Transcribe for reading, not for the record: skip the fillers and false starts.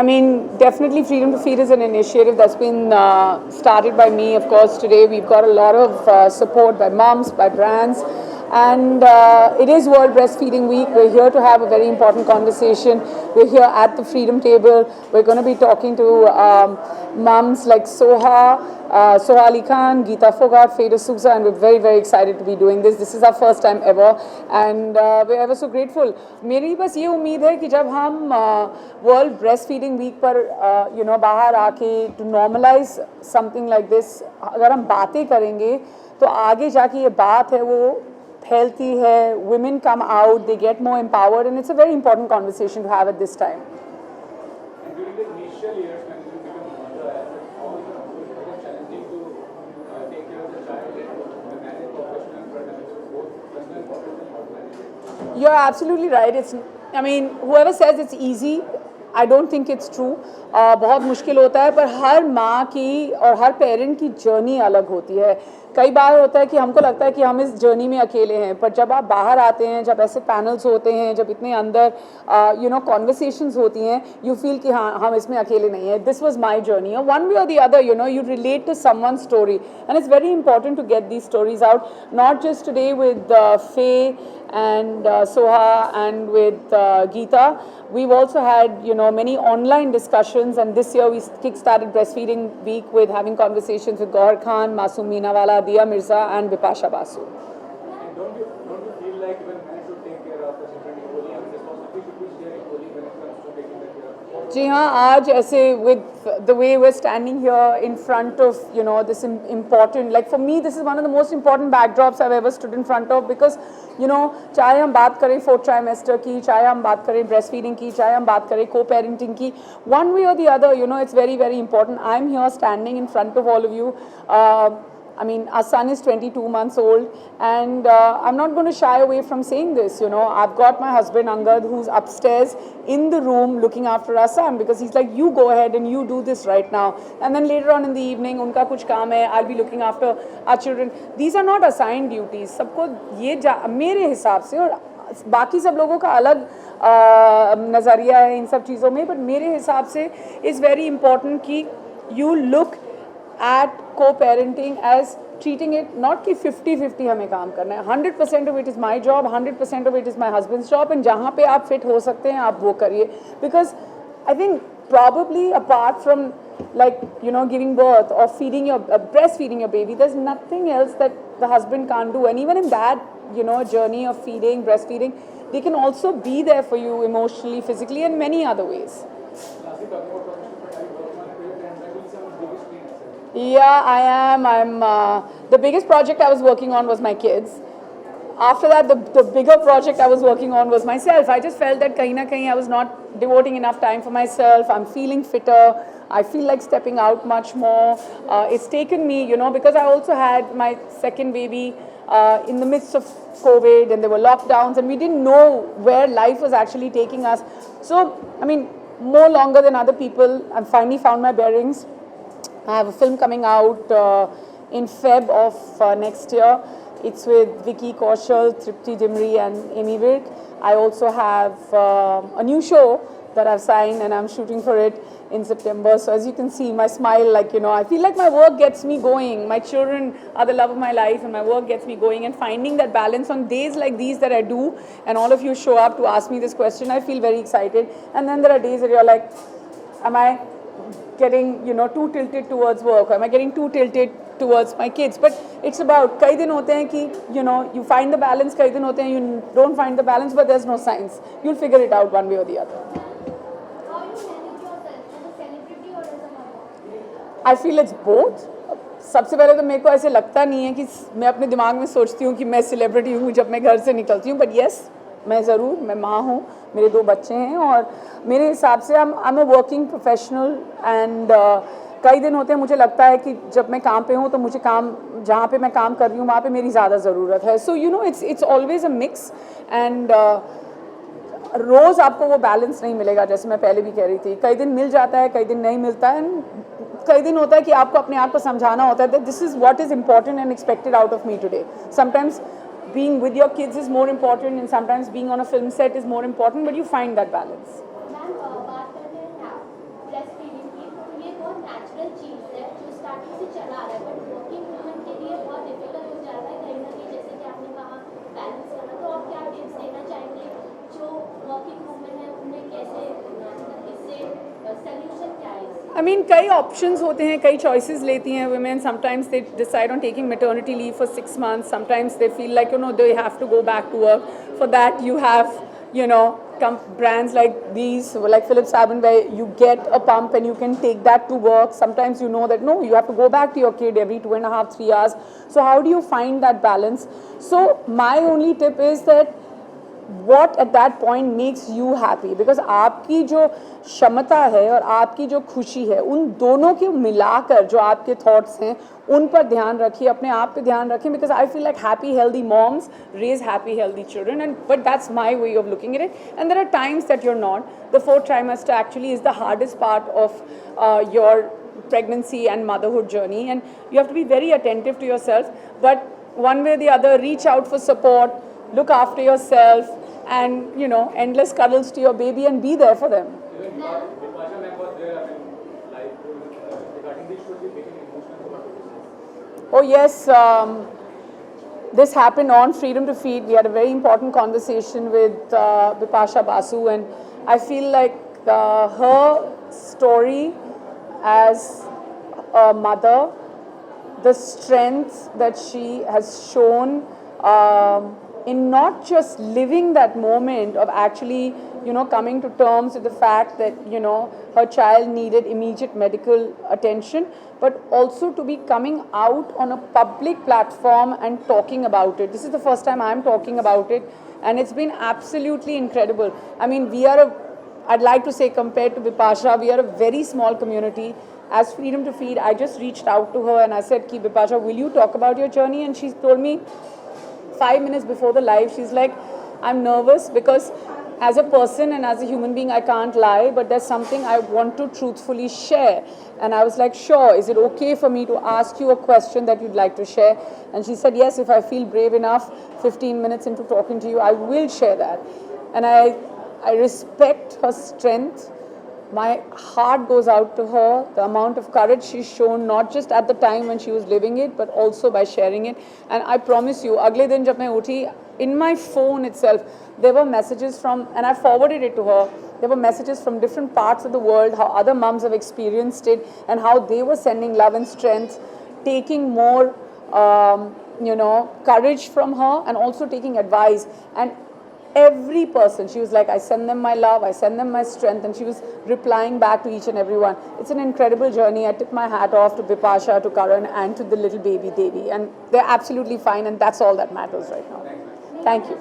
I mean, definitely Freedom to Feed is an initiative that's been started by me. Of course, today we've got a lot of support by moms, by brands, and it is World Breastfeeding Week. We're here to have a very important conversation. We're here at the Freedom Table. We're going to be talking to moms like Soha Ali Khan, Geeta Fogart, Feda Souza, and we're very, very excited to be doing this. This is our first time ever, and we're ever so grateful. मेरी बस ये उम्मीद है कि जब हम world breast feeding week पर बाहर आके to normalise something like this, अगर हम बातें करेंगे तो आगे जाके ये बात है वो फैलती है. women come out, they get more empowered, and it's a very important conversation to have at this time. And during the initial years when you become a mother, how was it challenging to take care of the child and the manage professional and both personal and professional management? You're absolutely right. I mean, whoever says it's easy, I don't think it's true. बहुत मुश्किल होता है, पर हर माँ की और हर parent की journey अलग होती है. कई बार होता है कि हमको लगता है कि हम इस जर्नी में अकेले हैं, पर जब आप बाहर आते हैं, जब ऐसे पैनल्स होते हैं, जब इतने अंदर कॉन्वर्सेशंस होती हैं, यू फील कि हाँ हम इसमें अकेले नहीं हैं. This was my journey. One way और the other, you relate to someone story, and it's very important to get these stories out, not just today with Faye and Soha and with Geeta. We've also had many online discussions, and this year we kick-started Breastfeeding Week with having conversations with Gaur Khan, Masoom Meenawala, Diya Mirza, and Bipasha Basu. And don't you feel like when men should take care of the children equally and responsibility should be shared equally when it comes to taking the care of the child? जी हाँ, आज ऐसे with the way we're standing here in front of this important, like for me this is one of the most important backdrops I've ever stood in front of, because चाहे हम बात करें 4th trimester की, चाहे हम बात करें breast feeding की, चाहे हम बात करें co-parenting की, one way or the other, it's very, very important. I'm here standing in front of all of you. I mean, our son is 22 months old, and I'm not going to shy away from saying this. I've got my husband Angad, who's upstairs in the room looking after our son, because he's like, you go ahead and you do this right now. And then later on in the evening, unka kuch kaam hai, I'll be looking after our children. These are not assigned duties. सबको ये मेरे हिसाब से, और बाकी सब लोगों का अलग नज़रिया है इन सब चीज़ों में, but मेरे हिसाब से is very important कि you look at co-parenting as treating it not कि 50-50 हमें काम करना है. 100% of it is my job, 100% of it is my husband's job, and जहाँ पे आप fit हो सकते हैं आप वो करिए. Because I think probably apart from like giving birth or feeding your breastfeeding your baby, there's nothing else that the husband can't do. And even in that journey of feeding, breastfeeding, they can also be there for you emotionally, physically, and many other ways. Lastly, talking about professional profile, work on a project and that will be some of the biggest screens. Yeah, I am. The biggest project I was working on was my kids. After that, the bigger project I was working on was myself. I just felt that kahin na kahin I was not devoting enough time for myself. I'm feeling fitter. I feel like stepping out much more. It's taken me, because I also had my second baby in the midst of COVID, and there were lockdowns, and we didn't know where life was actually taking us. So, I mean, more longer than other people, I finally found my bearings. I have a film coming out in Feb of next year. It's with Vicky Kaushal, Tripti Dimri, and Amy Virk. I also have a new show that I've signed, and I'm shooting for it in September. So as you can see, my smile, I feel like my work gets me going. My children are the love of my life, and my work gets me going. And finding that balance on days like these that I do, and all of you show up to ask me this question, I feel very excited. And then there are days that you're like, am I getting too tilted towards work, or am I getting too tilted towards my kids? But it's about कई दिन होते हैं कि you find the balance, कई दिन होते हैं you don't find the balance, but there's no science. You'll figure it out one way or the other. How you manage yourself as a celebrity or as a mother? I feel it's both. सबसे पहले तो मेरे को ऐसे लगता नहीं है कि मैं अपने दिमाग में सोचती हूँ कि मैं सेलिब्रिटी हूँ जब मैं घर से निकलती हूँ, बट येस मैं ज़रूर, मैं माँ हूँ, मेरे 2 बच्चे हैं, और मेरे हिसाब से I am a working professional. And कई दिन होते हैं मुझे लगता है कि जब मैं काम पे हूँ तो मुझे काम, जहाँ पे मैं काम कर रही हूँ वहाँ पे मेरी ज़्यादा ज़रूरत है. So it's always a mix, and रोज़ आपको वो बैलेंस नहीं मिलेगा. जैसे मैं पहले भी कह रही थी, कई दिन मिल जाता है, कई दिन नहीं मिलता है, एंड कई दिन होता है कि आपको अपने आप को समझाना होता है that this is what is important and expected out of me today. Sometimes being with your kids is more important, and sometimes being on a film set is more important, but you find that balance. Ma'am बात करते हैं natural चीज़ है जो starting से चला आ रहा है, but working woman के लिए बहुत डिफिकल्ट हो जाता है कहीं ना कहीं, जैसे कि आपने कहा बैलेंस करना। तो आप क्या टिप्स देना चाहेंगे जो वर्किंग वुमन है उन्हें कैसे, मतलब इससे सोल्यूशन क्या है? I mean, कई options होते हैं, कई choices लेती हैं women. Sometimes they decide on taking maternity leave for 6 months. Sometimes they feel like, they have to go back to work. For that, you have, brands like these, like Philips Sabin, where you get a pump and you can take that to work. Sometimes you know that, no, you have to go back to your kid every 2.5, 3 hours. So how do you find that balance? So my only tip is that what at that point makes you happy, because आपकी जो क्षमता है और आपकी जो खुशी है, उन दोनों के मिलाकर जो आपके थॉट्स हैं उन पर ध्यान रखिए, अपने आप पे ध्यान रखिए, because I feel like happy healthy moms raise happy healthy children, and but that's my way of looking at it. And there are times that you're not. The 4th trimester actually is the hardest part of your pregnancy and motherhood journey, and you have to be very attentive to yourself, but one way or the other, reach out for support, look after yourself, and endless cuddles to your baby and be there for them. Even Vipasha ma'am was there, I mean, like, regarding this, should be making emotional about. Oh yes, this happened on Freedom to Feed. We had a very important conversation with Vipasha Basu, and I feel like her story as a mother, the strength that she has shown in not just living that moment of actually, coming to terms with the fact that, her child needed immediate medical attention, but also to be coming out on a public platform and talking about it. This is the first time I'm talking about it, and it's been absolutely incredible. I mean, I'd like to say, compared to Vipasha, we are a very small community. As Freedom to Feed, I just reached out to her and I said, Ki Vipasha, will you talk about your journey? And she told me 5 minutes before the live, she's like, I'm nervous because as a person and as a human being, I can't lie, but there's something I want to truthfully share. And I was like, sure, is it okay for me to ask you a question that you'd like to share? And she said, yes, if I feel brave enough, 15 minutes into talking to you, I will share that. And I respect her strength. My heart goes out to her, the amount of courage she's shown, not just at the time when she was living it, but also by sharing it. And I promise you, agle din jab main uthi, in my phone itself, there were messages from, and I forwarded it to her, there were messages from different parts of the world, how other mums have experienced it, and how they were sending love and strength, taking more, courage from her, and also taking advice. And every person, she was like, I send them my love, I send them my strength, and she was replying back to each and every one. It's an incredible journey. I tip my hat off to Vipasha, to Karan, and to the little baby Devi, and they're absolutely fine, and that's all that matters right now. Thank you.